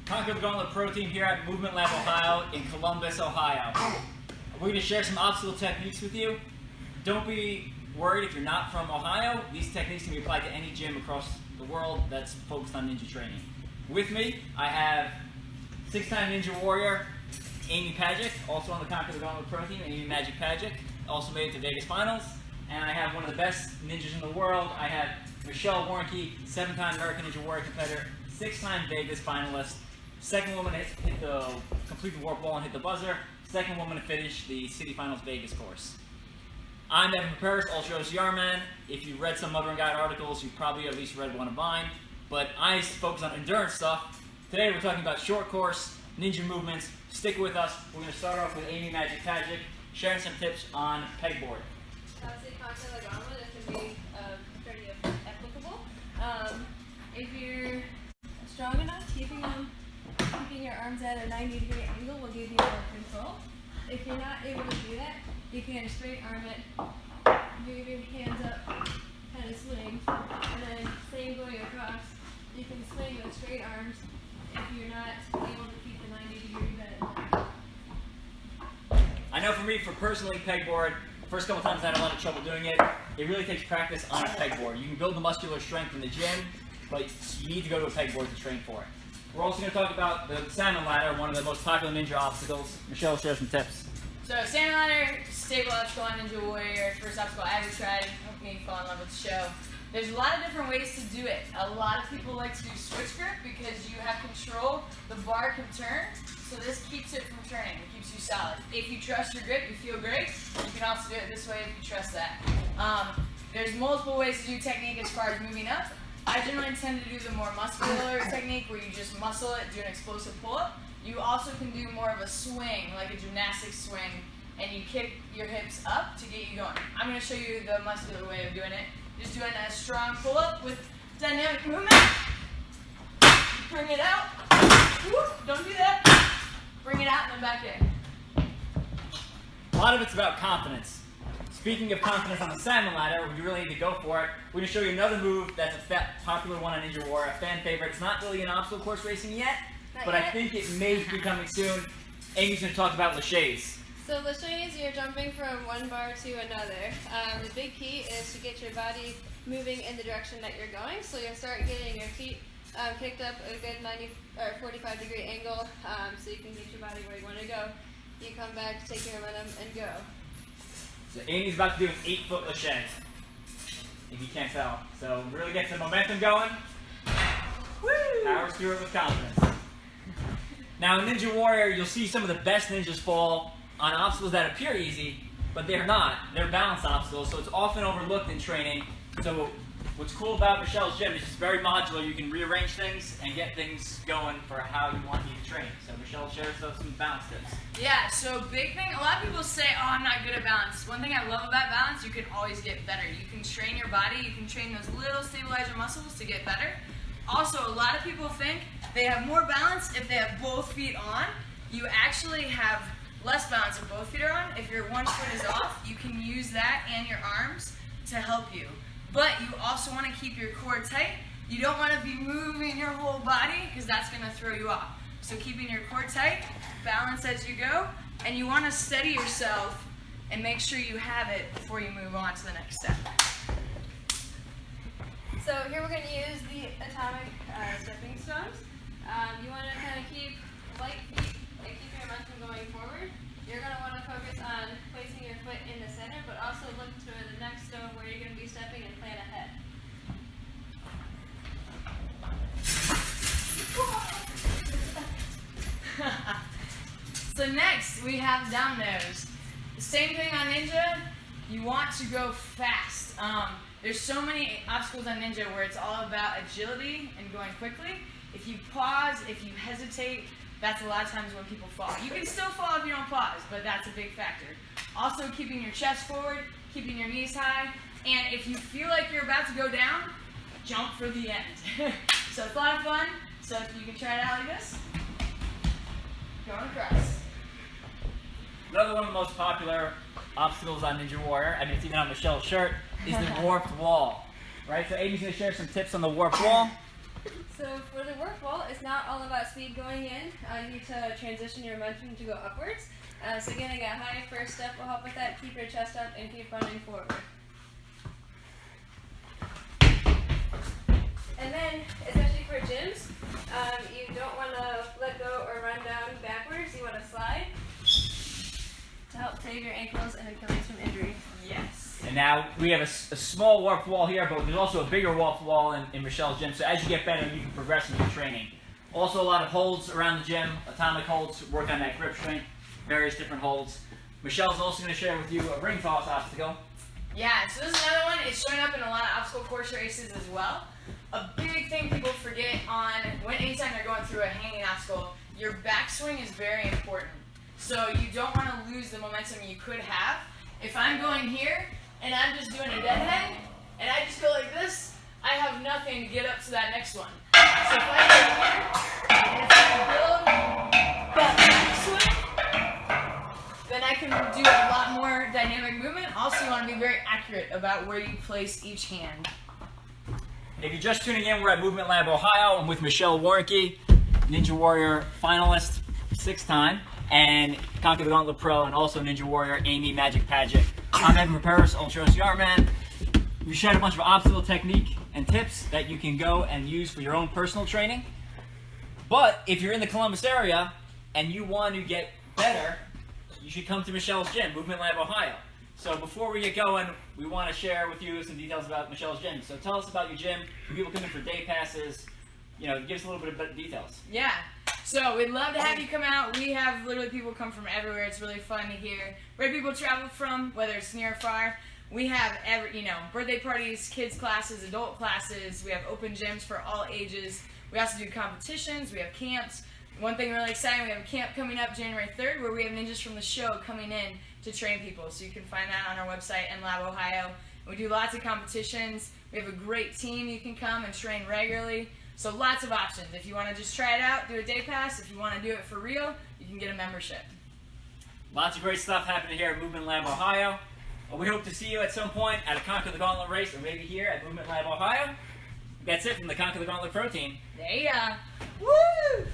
Conquer the Gauntlet Pro Team here at Movement Lab, Ohio in Columbus, Ohio. We're going to share some obstacle techniques with you. Don't be worried if you're not from Ohio. These techniques can be applied to any gym across the world that's focused on ninja training. With me, I have 6-time Ninja Warrior, Amy Pajic, also on the Conquer the Gauntlet Pro Team, Amy Magic Pajic, also made it to Vegas Finals. And I have one of the best ninjas in the world. I have Michelle Warnke, 7-time American Ninja Warrior competitor, 6-time Vegas finalist, second woman to complete the warp wall and hit the buzzer, second woman to finish the City Finals Vegas course. I'm Evan Paris, Ultra-OCR Man. If you've read some Motoring Guide articles, you've probably at least read one of mine. But I focus on endurance stuff. Today we're talking about short course, ninja movements. Stick with us. We're going to start off with Amy Magic Pajic, sharing some tips on pegboard. I would say conquer the gauntlet. It can be pretty applicable. If you're strong enough, keeping your arms at a 90-degree angle will give you more control. If you're not able to do that, you can straight arm it, move your hands up, kind of swing, and then same going across. You can swing with straight arms if you're not able to keep the 90-degree bend. I know for me, for personally pegboard, the first couple times I had a lot of trouble doing it. It really takes practice on a pegboard. You can build the muscular strength in the gym, but you need to go to a pegboard to train for it. We're also going to talk about the salmon ladder, one of the most popular ninja obstacles. Michelle, share some tips. So salmon ladder, staple obstacle on Ninja Warrior, first obstacle I ever tried, helped me fall in love with the show. There's a lot of different ways to do it. A lot of people like to do switch grip because you have control, the bar can turn, so this keeps it from turning, it keeps you solid. If you trust your grip, you feel great. You can also do it this way if you trust that. There's multiple ways to do technique as far as moving up. I generally tend to do the more muscular technique where you just muscle it, do an explosive pull-up. You also can do more of a swing, like a gymnastics swing, and you kick your hips up to get you going. I'm going to show you the muscular way of doing it. Just doing a strong pull-up with dynamic movement. Bring it out. Whoop, don't do that. Bring it out and then back in. A lot of it's about confidence. Speaking of confidence on the salmon ladder, where you really need to go for it, we're going to show you another move that's a popular one on Ninja Warrior, a fan favorite. It's not really an obstacle course racing yet, but I think it may be coming soon. Amy's going to talk about laches. So laches, you're jumping from one bar to another. The big key is to get your body moving in the direction that you're going. So you'll start getting your feet kicked up a good 90 or 45-degree angle, so you can get your body where you want to go. You come back, take your momentum, and go. So Amy's about to do an 8-foot lache, if you can't tell. So really get the momentum going. Woo! Power through it with confidence. Now in Ninja Warrior, you'll see some of the best ninjas fall on obstacles that appear easy, but they're not. They're balance obstacles, so it's often overlooked in training. So what's cool about Michelle's gym is it's very modular. You can rearrange things and get things going for how you want you to train. So Michelle shares some balance tips. Yeah, so big thing, a lot of people say, oh, I'm not good at balance. One thing I love about balance, you can always get better. You can train your body, you can train those little stabilizer muscles to get better. Also, a lot of people think they have more balance if they have both feet on. You actually have less balance if both feet are on. If your one foot is off, you can use that and your arms to help you. But you also want to keep your core tight. You don't want to be moving your whole body because that's going to throw you off. So keeping your core tight, balance as you go, and you want to steady yourself and make sure you have it before you move on to the next step. So here we're going to use the atomic stepping stones. You want to kind of keep light feet and keep your momentum going forward. You're going to want to focus on placing your foot in the center, but also look to the next stone where you're going to be stepping and plan ahead. So next we have dominoes. The same thing on Ninja. You want to go fast. There's so many obstacles on Ninja where it's all about agility and going quickly. If you pause, if you hesitate, that's a lot of times when people fall. You can still fall if you don't pause, but that's a big factor. Also keeping your chest forward, keeping your knees high, and if you feel like you're about to go down, jump for the end. So it's a lot of fun, so if you can try it out like this, going across. Another one of the most popular obstacles on Ninja Warrior, I mean it's even on Michelle's shirt, is the Dwarfed Wall. Right, so Amy's going to share some tips on the Dwarfed Wall. So for the work wall, it's not all about speed going in. You need to transition your momentum to go upwards. So getting a high first step will help with that. Keep your chest up and keep running forward. And then, especially for gyms, you don't want to let go or run down backwards. You want to slide to help save your ankles and Achilles from injury. Yes. And now we have a small warped wall here, but there's also a bigger warped wall in Michelle's gym. So as you get better, you can progress in your training. Also a lot of holds around the gym, atomic holds, work on that grip strength, various different holds. Michelle's also going to share with you a ring toss obstacle. Yeah, so this is another one. It's showing up in a lot of obstacle course races as well. A big thing people forget on anytime they're going through a hanging obstacle, your backswing is very important. So you don't want to lose the momentum you could have. If I'm going here and I'm just doing a dead hang and I just go like this, I have nothing to get up to that next one. So if I go here and if I build that backswing, then I can do a lot more dynamic movement. Also, you want to be very accurate about where you place each hand. If you're just tuning in, we're at Movement Lab Ohio. I'm with Michelle Warnke, Ninja Warrior finalist 6th time, and Conquer the Gauntlet Pro, and also Ninja Warrior Amy Magic Paget. I'm Evan Paris, Ultra-OCR Man. We shared a bunch of obstacle technique and tips that you can go and use for your own personal training. But if you're in the Columbus area and you want to get better, you should come to Michelle's gym, Movement Lab Ohio. So before we get going, we want to share with you some details about Michelle's gym. So tell us about your gym. People come in for day passes. Give us a little bit of details. Yeah. So we'd love to have you come out. We have literally people come from everywhere. It's really fun to hear where people travel from, whether it's near or far. We have birthday parties, kids classes, adult classes. We have open gyms for all ages. We also do competitions. We have camps. One thing really exciting, we have a camp coming up January 3rd where we have ninjas from the show coming in to train people. So you can find that on our website, NLab Ohio. We do lots of competitions. We have a great team. You can come and train regularly. So lots of options. If you want to just try it out, do a day pass. If you want to do it for real, you can get a membership. Lots of great stuff happening here at Movement Lab Ohio. We hope to see you at some point at a Conquer the Gauntlet race, or maybe here at Movement Lab Ohio. That's it from the Conquer the Gauntlet Pro team. There ya. Woo!